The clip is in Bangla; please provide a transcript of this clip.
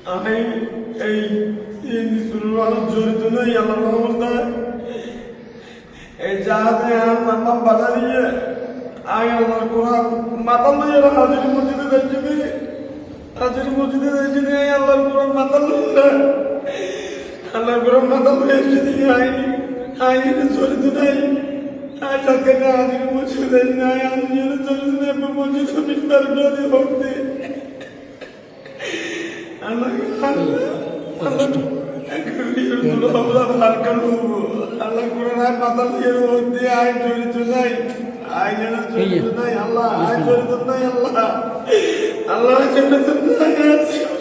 আমি এই জড়িত নই আল্লাহ রহমতে এই জাহাজে নাম বাধা দিয়ে আমি আল্লাহর কোরআন মাথা লইয়ে হাজির মসজিদে যাচ্ছি হাজির মসজিদে যাচ্ছি আল্লাহর কোরআন মাথা লইয়ে আল্লাহর কোরআন মাথা লইয়ে এসেছি আই জড়িত নাই আই তাকে হাজির মসজিদে যাই আমি জড়িত নাই মসজিদ মিস্তার বিরোধী ভক্তি আল্লাহ আল্লাহ কোরআন মাথা দিয়ে ভক্তি আই জড়িত নাই আল্লাহ আল্লাহ জড়িত নাই আল্লাহ জড়িত নাই